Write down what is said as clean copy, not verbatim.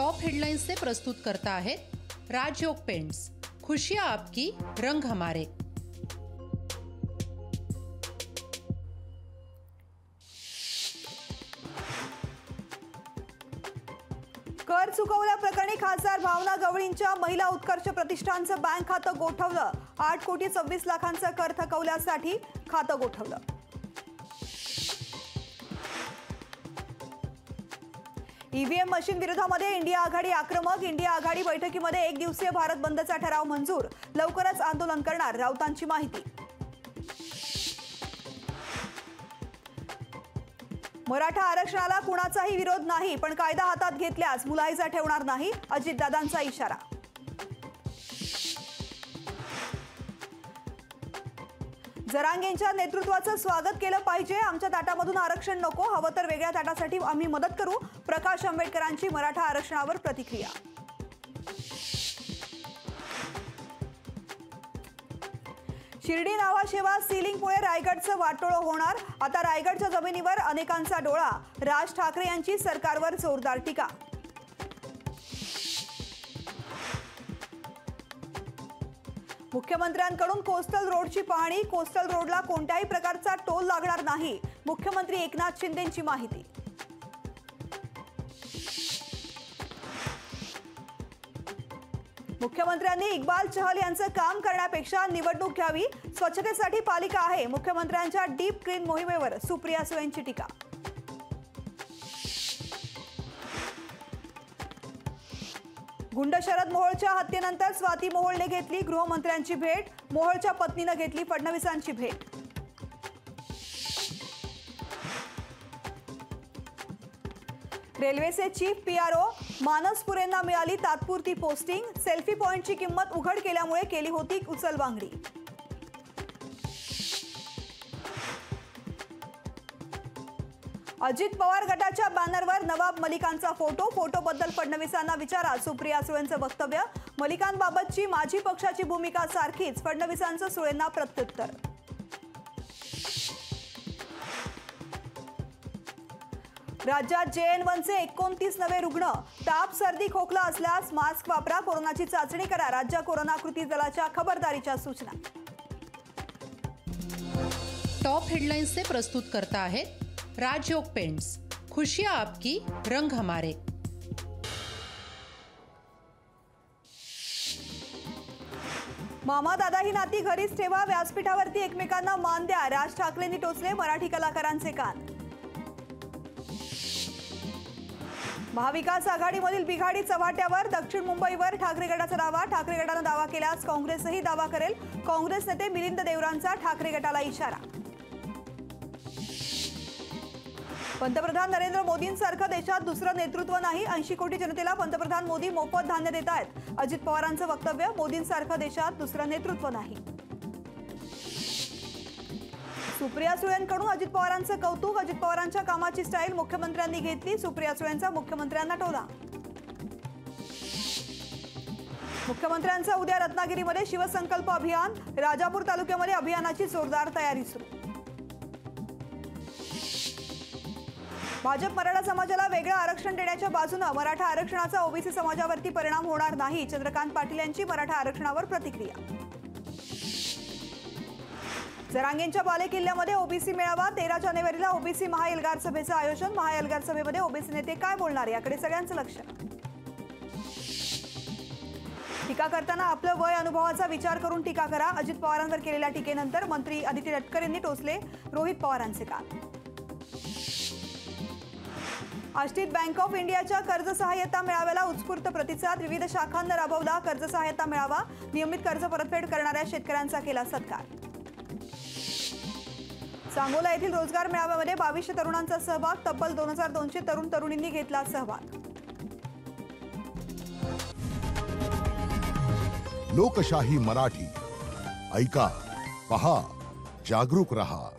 Top headlines से प्रस्तुत करता है राजयोग पेंट्स। खुशियां आपकी, रंग हमारे। कर चुकवल्याप्रकरणी खासदार भावना गवळींच्या महिला उत्कर्ष प्रतिष्ठानचं बँक खातं गोठवलं। 8,26,00,000चं कर थकवल्यासाठी खातं गोठवलं। ईव्हीएम मशीन विरोधामध्ये इंडिया आघाडी आक्रमक। इंडिया आघाडी बैठकीमध्ये एक दिवसीय भारत बंदचा ठराव मंजूर। लवकरच आंदोलन करणार, राऊतांची माहिती। मराठा आरक्षणाला कुणाचाही विरोध नाही, पण कायदा हातात घेतल्यास मुलाहिजा ठेवणार नाही, अजितदादांचा इशारा। जरांगेंच्या नेतृत्वाचं स्वागत केलं पाहिजे। आमच्या ताटामधून आरक्षण नको, हवं तर वेगळ्या ताटासाठी आम्ही मदत करू। प्रकाश आंबेडकरांची मराठा आरक्षणावर प्रतिक्रिया। शिर्डी नावाशेवा सीलिंगमुळे रायगडचं वाटोळं होणार। आता रायगडच्या जमिनीवर अनेकांचा डोळा। राज ठाकरे यांची सरकारवर जोरदार टीका। मुख्यमंत्र्यांकडून कोस्टल रोडची पाहणी। कोस्टल रोडला कोणत्याही प्रकारचा टोल लागणार नाही, मुख्यमंत्री एकनाथ शिंदेंची माहिती। मुख्यमंत्र्यांनी इक्बाल चहल यांचं काम करण्यापेक्षा निवडणूक घ्यावी। स्वच्छतेसाठी पालिका आहे। मुख्यमंत्र्यांच्या डीप क्लीन मोहिमेवर सुप्रिया सुळेंची टीका। गुंड शरद मोहोळच्या हत्येनंतर स्वाती मोहोळने घेतली गृहमंत्र्यांची भेट। मोहोळच्या पत्नीने घेतली फडणवीसांची भेट। रेल्वेचे चीफ पीआरओ मानस पुरेंना मिळाली तात्पुरती पोस्टिंग। सेल्फी पॉइंटची किंमत उघड केल्यामुळे केली होती उचलबांगडी। अजित पवार गटाच्या बॅनरवर नवाब मलिकांचा फोटो। फोटोबद्दल फडणवीसांना विचारा, सुप्रिया सुळेंचं वक्तव्य। मलिकांबाबतची माझी पक्षाची भूमिका सारखीच, फडणवीसांचं सुळेंना प्रत्युत्तर। राज्यात JN1चे 29 नवे रुग्ण। ताप, सर्दी, खोकला असल्यास मास्क वापरा, कोरोनाची चाचणी करा। राज्य कोरोना कृती दलाच्या खबरदारीच्या सूचना। टॉप हेडलाइंस से प्रस्तुत करता है राजयोग पेंट्स। खुशियां आपकी, रंग हमारे। मामा दादा ही नाती घरीच ठेवा, व्यासपीठावरती एकमेकांना मान द्या। राज ठाकरेंनी टोचले मराठी कलाकारांचे कान। महाविकास आघाडीमधील बिघाडी चव्हाट्यावर। दक्षिण मुंबईवर ठाकरे गटाचा दावा। ठाकरे गटाने दावा केल्यास काँग्रेसही दावा करेल। काँग्रेस नेते मिलिंद देवरांचा ठाकरे गटाला इशारा। पंतप्रधान नरेंद्र मोदींसारखं देशात दुसरं नेतृत्व नाही। 80 कोटी जनतेला पंतप्रधान मोदी मोफत धान्य देत आहेत। अजित पवारांचं वक्तव्य। मोदींसारखं देशात दुसरं नेतृत्व नाही। सुप्रिया सुळेंकडून अजित पवारांचं कौतुक। अजित पवारांच्या कामाची स्टाईल मुख्यमंत्र्यांनी घेतली। सुप्रिया सुळेंचा मुख्यमंत्र्यांना टोला। मुख्यमंत्र्यांचं उद्या रत्नागिरीमध्ये शिवसंकल्प अभियान। राजापूर तालुक्यामध्ये अभियानाची जोरदार तयारी सुरू। भाजप मराठा समाजाला वेगळं आरक्षण देण्याच्या बाजूने। मराठा आरक्षणाचा ओबीसी समाजावरती परिणाम होणार नाही, चंद्रकांत पाटील यांची मराठा आरक्षणावर प्रतिक्रिया। जरांगेंच्या बालेकिल्ल्यामध्ये ओबीसी मेळावा। 13 जानेवारीला ओबीसी महाएल्गार सभेचं आयोजन। महाएल्गार सभेमध्ये ओबीसी नेते काय बोलणार, याकडे सगळ्यांचं लक्ष। टीका करताना आपलं वय अनुभवाचा विचार करून टीका करा। अजित पवारांवर केलेल्या टीकेनंतर मंत्री आदित्य तटकरे यांनी टोचले रोहित पवारांचे कान। आष्टीत बँक ऑफ इंडियाच्या कर्ज सहाय्यता मेळाव्याला उत्स्फूर्त प्रतिसाद। विविध शाखांना राबवला कर्ज सहाय्यता मेळावा। नियमित कर्ज परतफेड करणाऱ्या शेतकऱ्यांचा केला सत्कार। सांगोला येथील रोजगार मेळाव्यामध्ये 2200 तरुणांचा सहभाग। तब्बल 2200 तरुण तरुणींनी घेतला सहभाग। लोकशाही मराठी ऐका, पहा, जागरूक रहा।